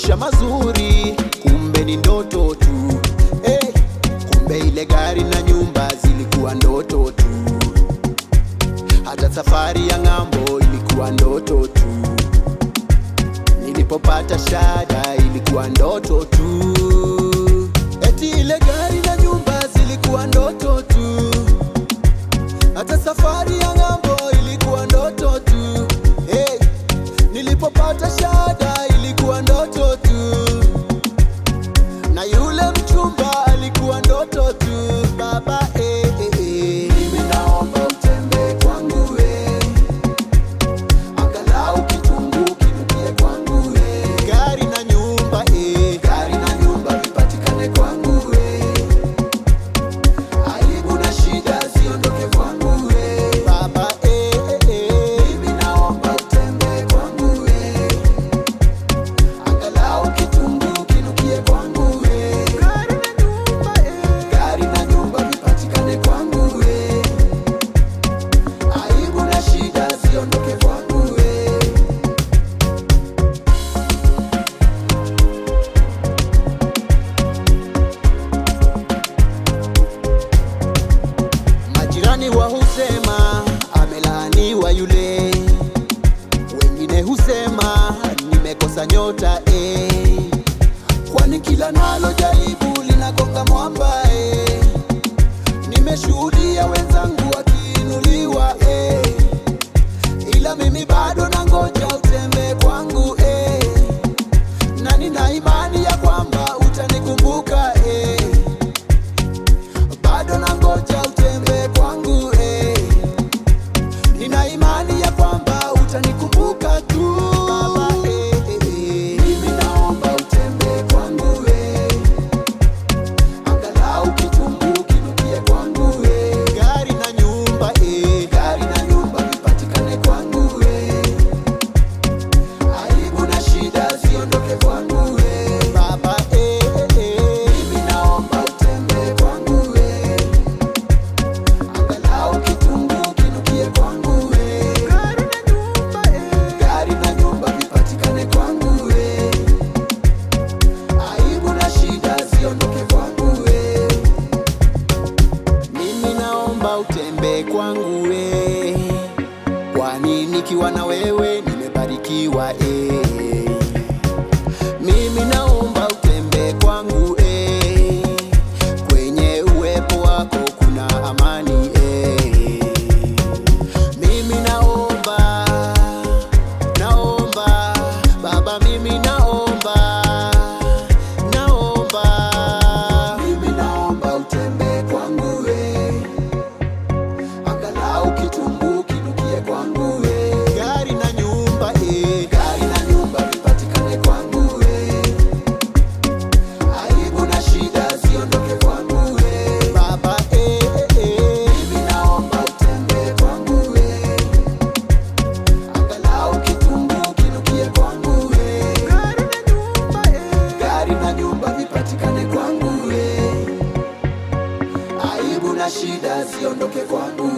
maisha mazuri, kumbe ni ndoto tu. Kumbe ile gari na nyumba zilikuwa ndoto tu. Hata safari ya ng'ambo ilikuwa ndoto tu. Nilipopata shada ilikuwa ndoto tu. Eti ile gari na nyumba zilikuwa ndoto tu. Hata safari ya ng'ambo ilikuwa ndoto tu. Nilipopata shada ilikuwa ndoto tu. Na yule mchumba alikuwa ndoto tu. Baba mimi naomba utembee kwangu angalau kitunguu kinukie kwangu Gari na nyumba gari na nyumba vipatikane kwangu aibu na shida ziondoke kwangu Baba mimi naomba utembee kwangu angalau kitunguu kinukie kwangu gari na nyumba vipatikane kwangu aibu na shida ziondoke kwangu Majirani wa husema amelaaniwa yule, wengine husema nimekosa nyota kwani kila nalo jaribu linagonga mwamba Nimeshuhudia wenzangu wakiinuliwa ila mimi bado nangoja utembee kwangu na nina imani ya kwamba utanikumbuka bado nangoja utembee kwangu nina imani ya kwamba utanikumbuka tu. Baba mimi naomba utembee kwangu angalau kitunguu kinukie kwangu gari na nyumba vipatikane kwangu aibu na shida ziondoke kwangu Baba mimi naomba utembee kwangu angalau kitunguu kinukie kwangu gari na nyumba vipatikane kwangu aibu na shida ziondoke kwangu mimi naomba utembee kwangu kwani nikiwa na wewe nimebarikiwa mimi naomba utembee kwangu kwenye uwepo wako kuna amani mimi naomba Baba mimi naomba mimi naomba utembee kwangu angalau kitunguu kinukie kwangu gari na nyumba vipatikane kwangu aibu na shida ziondoke kwangu Baba mimi naomba utembee kwangu angalau kitunguu kinukie kwangu gari na nyumba vipatikane kwangu aibu na shida ziondoke kwangu